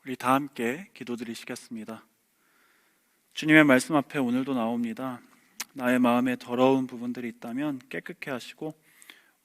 우리 다 함께 기도드리시겠습니다. 주님의 말씀 앞에 오늘도 나옵니다. 나의 마음에 더러운 부분들이 있다면 깨끗게 하시고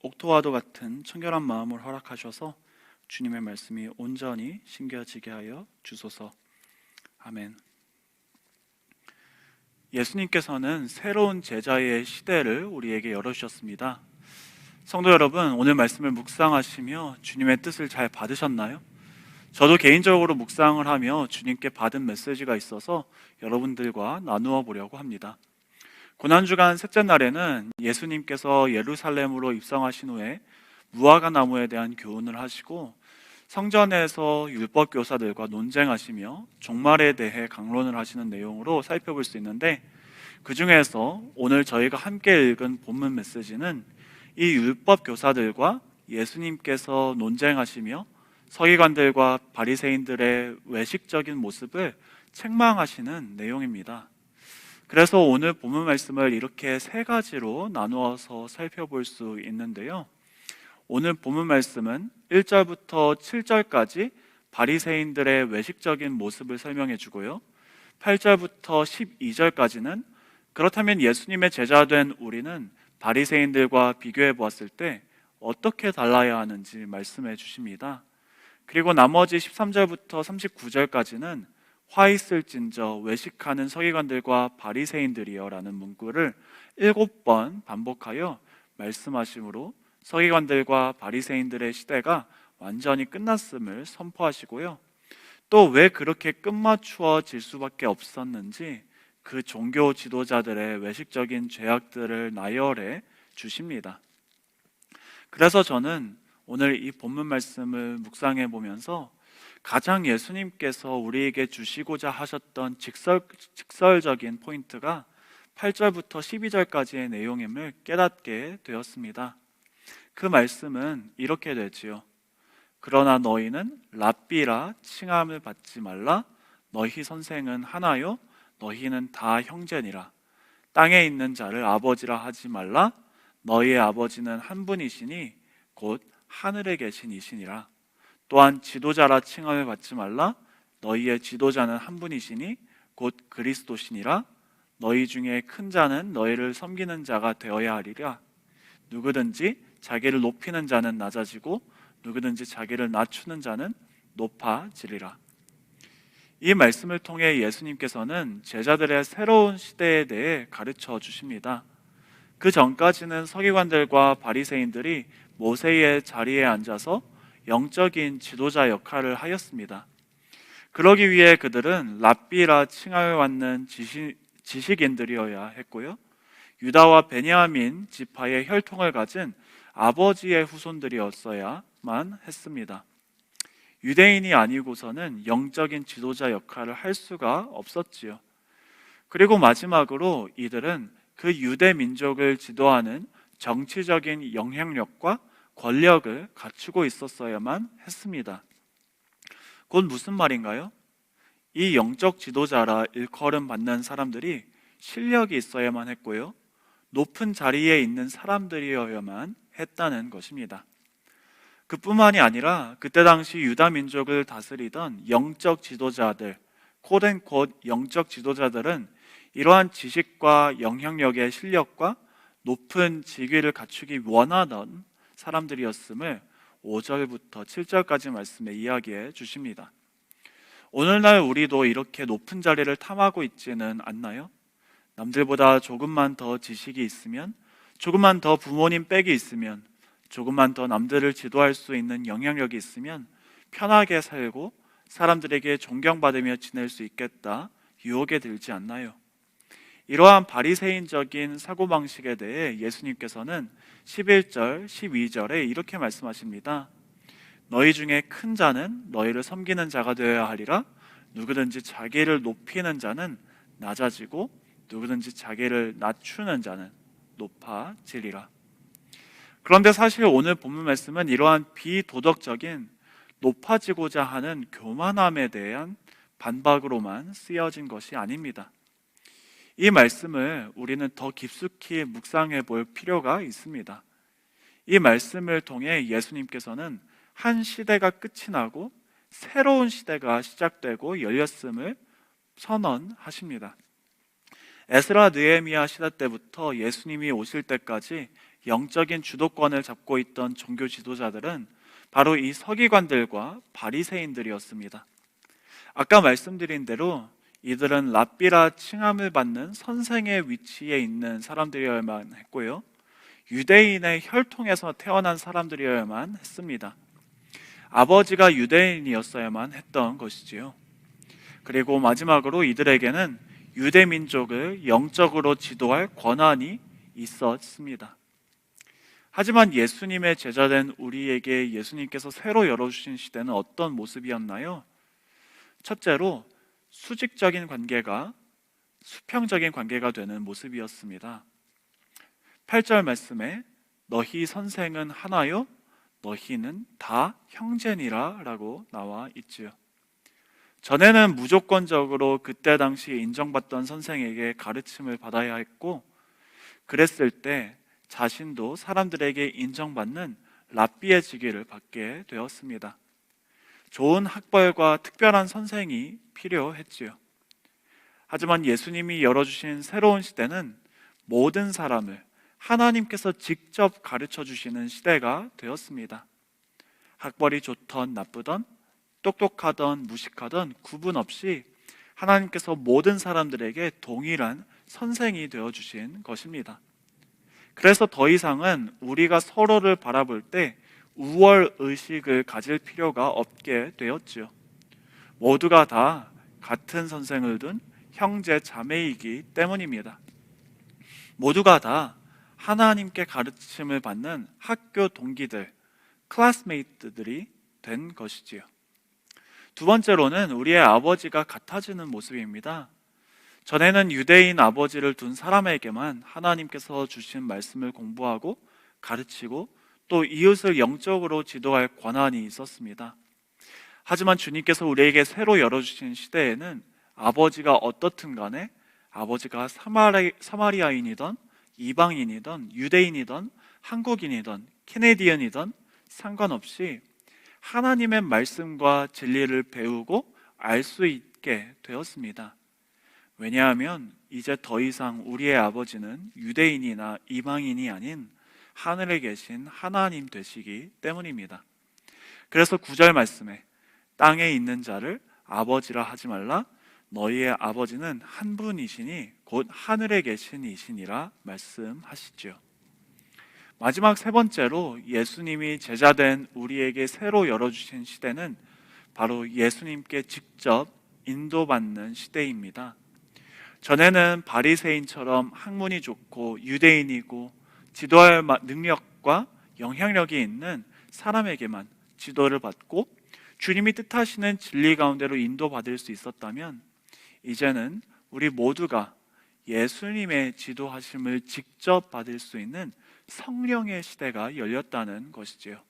옥토와도 같은 청결한 마음을 허락하셔서 주님의 말씀이 온전히 심겨지게 하여 주소서. 아멘. 예수님께서는 새로운 제자의 시대를 우리에게 열어주셨습니다. 성도 여러분, 오늘 말씀을 묵상하시며 주님의 뜻을 잘 받으셨나요? 저도 개인적으로 묵상을 하며 주님께 받은 메시지가 있어서 여러분들과 나누어 보려고 합니다. 고난주간 셋째 날에는 예수님께서 예루살렘으로 입성하신 후에 무화과 나무에 대한 교훈을 하시고 성전에서 율법 교사들과 논쟁하시며 종말에 대해 강론을 하시는 내용으로 살펴볼 수 있는데, 그 중에서 오늘 저희가 함께 읽은 본문 메시지는 이 율법 교사들과 예수님께서 논쟁하시며 서기관들과 바리새인들의 외식적인 모습을 책망하시는 내용입니다. 그래서 오늘 본문 말씀을 이렇게 세 가지로 나누어서 살펴볼 수 있는데요. 오늘 본문 말씀은 1절부터 7절까지 바리새인들의 외식적인 모습을 설명해 주고요, 8절부터 12절까지는 그렇다면 예수님의 제자 된 우리는 바리새인들과 비교해 보았을 때 어떻게 달라야 하는지 말씀해 주십니다. 그리고 나머지 13절부터 39절까지는 화 있을진저 외식하는 서기관들과 바리새인들이여 라는 문구를 7번 반복하여 말씀하심으로 서기관들과 바리새인들의 시대가 완전히 끝났음을 선포하시고요, 또 왜 그렇게 끝맞추어질 수밖에 없었는지 그 종교 지도자들의 외식적인 죄악들을 나열해 주십니다. 그래서 저는 오늘 이 본문 말씀을 묵상해 보면서 가장 예수님께서 우리에게 주시고자 하셨던 직설적인 포인트가 8절부터 12절까지의 내용임을 깨닫게 되었습니다. 그 말씀은 이렇게 되지요. 그러나 너희는 랍비라 칭함을 받지 말라. 너희 선생은 하나요 너희는 다 형제니라. 땅에 있는 자를 아버지라 하지 말라. 너희의 아버지는 한 분이시니 곧 하늘에 계신 이시니라. 또한 지도자라 칭함을 받지 말라. 너희의 지도자는 한 분이시니 곧 그리스도시니라. 너희 중에 큰 자는 너희를 섬기는 자가 되어야 하리라. 누구든지 자기를 높이는 자는 낮아지고 누구든지 자기를 낮추는 자는 높아지리라. 이 말씀을 통해 예수님께서는 제자들의 새로운 시대에 대해 가르쳐 주십니다. 그 전까지는 서기관들과 바리새인들이 모세의 자리에 앉아서 영적인 지도자 역할을 하였습니다. 그러기 위해 그들은 랍비라 칭함을 받는 지식인들이어야 했고요, 유다와 베냐민 지파의 혈통을 가진 아버지의 후손들이었어야만 했습니다. 유대인이 아니고서는 영적인 지도자 역할을 할 수가 없었지요. 그리고 마지막으로 이들은 그 유대 민족을 지도하는 정치적인 영향력과 권력을 갖추고 있었어야만 했습니다. 곧 무슨 말인가요? 이 영적 지도자라 일컬음 받는 사람들이 실력이 있어야만 했고요, 높은 자리에 있는 사람들이어야만 했다는 것입니다. 그뿐만이 아니라 그때 당시 유다 민족을 다스리던 영적 지도자들, 콧앤콧 영적 지도자들은 이러한 지식과 영향력의 실력과 높은 직위를 갖추기 원하던 사람들이었음을 5절부터 7절까지 말씀에 이야기해 주십니다. 오늘날 우리도 이렇게 높은 자리를 탐하고 있지는 않나요? 남들보다 조금만 더 지식이 있으면, 조금만 더 부모님 빽이 있으면, 조금만 더 남들을 지도할 수 있는 영향력이 있으면 편하게 살고 사람들에게 존경받으며 지낼 수 있겠다 유혹에 들지 않나요? 이러한 바리새인적인 사고방식에 대해 예수님께서는 11절, 12절에 이렇게 말씀하십니다. 너희 중에 큰 자는 너희를 섬기는 자가 되어야 하리라. 누구든지 자기를 높이는 자는 낮아지고 누구든지 자기를 낮추는 자는 높아지리라. 그런데 사실 오늘 본문 말씀은 이러한 비도덕적인 높아지고자 하는 교만함에 대한 반박으로만 쓰여진 것이 아닙니다. 이 말씀을 우리는 더 깊숙이 묵상해 볼 필요가 있습니다. 이 말씀을 통해 예수님께서는 한 시대가 끝이 나고 새로운 시대가 시작되고 열렸음을 선언하십니다. 에스라 느헤미야 시대 때부터 예수님이 오실 때까지 영적인 주도권을 잡고 있던 종교 지도자들은 바로 이 서기관들과 바리새인들이었습니다. 아까 말씀드린 대로 이들은 랍비라 칭함을 받는 선생의 위치에 있는 사람들이어야만 했고요, 유대인의 혈통에서 태어난 사람들이어야만 했습니다. 아버지가 유대인이었어야만 했던 것이지요. 그리고 마지막으로 이들에게는 유대 민족을 영적으로 지도할 권한이 있었습니다. 하지만 예수님의 제자된 우리에게 예수님께서 새로 열어주신 시대는 어떤 모습이었나요? 첫째로 수직적인 관계가 수평적인 관계가 되는 모습이었습니다. 8절 말씀에 너희 선생은 하나요? 너희는 다 형제니라 라고 나와 있지요. 전에는 무조건적으로 그때 당시 인정받던 선생에게 가르침을 받아야 했고, 그랬을 때 자신도 사람들에게 인정받는 랍비의 직위를 받게 되었습니다. 좋은 학벌과 특별한 선생이 필요했지요. 하지만 예수님이 열어주신 새로운 시대는 모든 사람을 하나님께서 직접 가르쳐 주시는 시대가 되었습니다. 학벌이 좋던 나쁘던, 똑똑하던 무식하던 구분 없이 하나님께서 모든 사람들에게 동일한 선생이 되어주신 것입니다. 그래서 더 이상은 우리가 서로를 바라볼 때 우월 의식을 가질 필요가 없게 되었지요. 모두가 다 같은 선생을 둔 형제 자매이기 때문입니다. 모두가 다 하나님께 가르침을 받는 학교 동기들, 클래스메이트들이 된 것이지요. 두 번째로는 우리의 아버지가 같아지는 모습입니다. 전에는 유대인 아버지를 둔 사람에게만 하나님께서 주신 말씀을 공부하고 가르치고 또 이웃을 영적으로 지도할 권한이 있었습니다. 하지만 주님께서 우리에게 새로 열어주신 시대에는 아버지가 어떻든 간에 아버지가 사마리아인이든 이방인이든 유대인이든 한국인이든 캐네디언이든 상관없이 하나님의 말씀과 진리를 배우고 알 수 있게 되었습니다. 왜냐하면 이제 더 이상 우리의 아버지는 유대인이나 이방인이 아닌 하늘에 계신 하나님 되시기 때문입니다. 그래서 9절 말씀에 땅에 있는 자를 아버지라 하지 말라, 너희의 아버지는 한 분이시니 곧 하늘에 계신 이시니라 말씀하시죠. 마지막 세 번째로 예수님이 제자된 우리에게 새로 열어주신 시대는 바로 예수님께 직접 인도받는 시대입니다. 전에는 바리새인처럼 학문이 좋고 유대인이고 지도할 능력과 영향력이 있는 사람에게만 지도를 받고 주님이 뜻하시는 진리 가운데로 인도받을 수 있었다면, 이제는 우리 모두가 예수님의 지도하심을 직접 받을 수 있는 성령의 시대가 열렸다는 것이지요.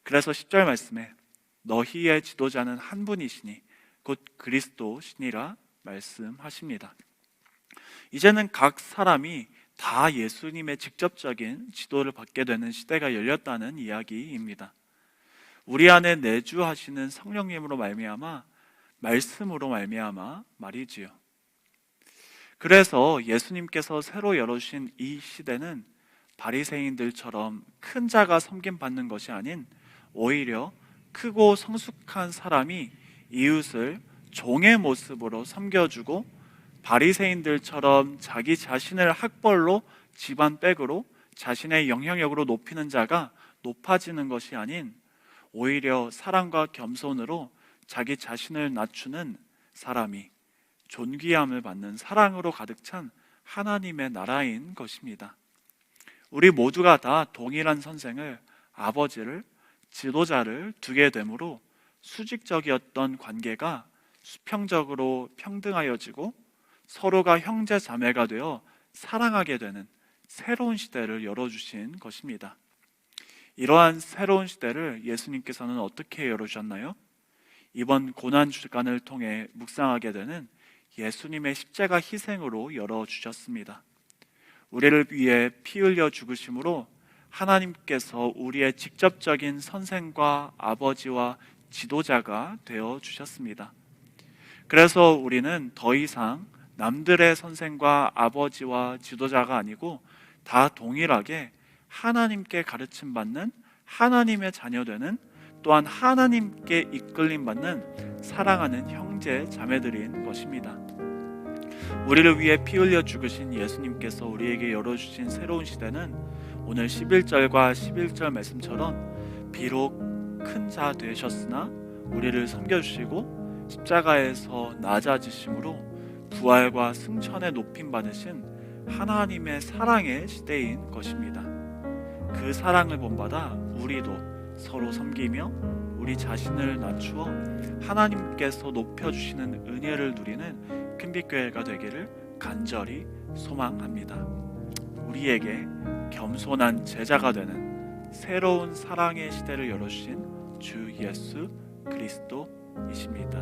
그래서 10절 말씀에 너희의 지도자는 한 분이시니 곧 그리스도시니라 말씀하십니다. 이제는 각 사람이 다 예수님의 직접적인 지도를 받게 되는 시대가 열렸다는 이야기입니다. 우리 안에 내주하시는 성령님으로 말미암아, 말씀으로 말미암아 말이지요. 그래서 예수님께서 새로 열어주신 이 시대는 바리새인들처럼 큰 자가 섬김받는 것이 아닌 오히려 크고 성숙한 사람이 이웃을 종의 모습으로 섬겨주고, 바리새인들처럼 자기 자신을 학벌로 집안백으로 자신의 영향력으로 높이는 자가 높아지는 것이 아닌 오히려 사랑과 겸손으로 자기 자신을 낮추는 사람이 존귀함을 받는 사랑으로 가득 찬 하나님의 나라인 것입니다. 우리 모두가 다 동일한 선생을, 아버지를, 지도자를 두게 되므로 수직적이었던 관계가 수평적으로 평등하여지고 서로가 형제 자매가 되어 사랑하게 되는 새로운 시대를 열어주신 것입니다. 이러한 새로운 시대를 예수님께서는 어떻게 열어주셨나요? 이번 고난주간을 통해 묵상하게 되는 예수님의 십자가 희생으로 열어주셨습니다. 우리를 위해 피 흘려 죽으심으로 하나님께서 우리의 직접적인 선생과 아버지와 지도자가 되어 주셨습니다. 그래서 우리는 더 이상 남들의 선생과 아버지와 지도자가 아니고 다 동일하게 하나님께 가르침 받는 하나님의 자녀되는, 또한 하나님께 이끌림 받는 사랑하는 형제 자매들인 것입니다. 우리를 위해 피 흘려 죽으신 예수님께서 우리에게 열어주신 새로운 시대는 오늘 11절과 11절 말씀처럼 비록 큰 자 되셨으나 우리를 섬겨주시고 십자가에서 낮아지심으로 부활과 승천에 높임 받으신 하나님의 사랑의 시대인 것입니다. 그 사랑을 본받아 우리도 서로 섬기며 우리 자신을 낮추어 하나님께서 높여주시는 은혜를 누리는 큰빛교회가 되기를 간절히 소망합니다. 우리에게 겸손한 제자가 되는 새로운 사랑의 시대를 열어주신 주 예수 그리스도이십니다.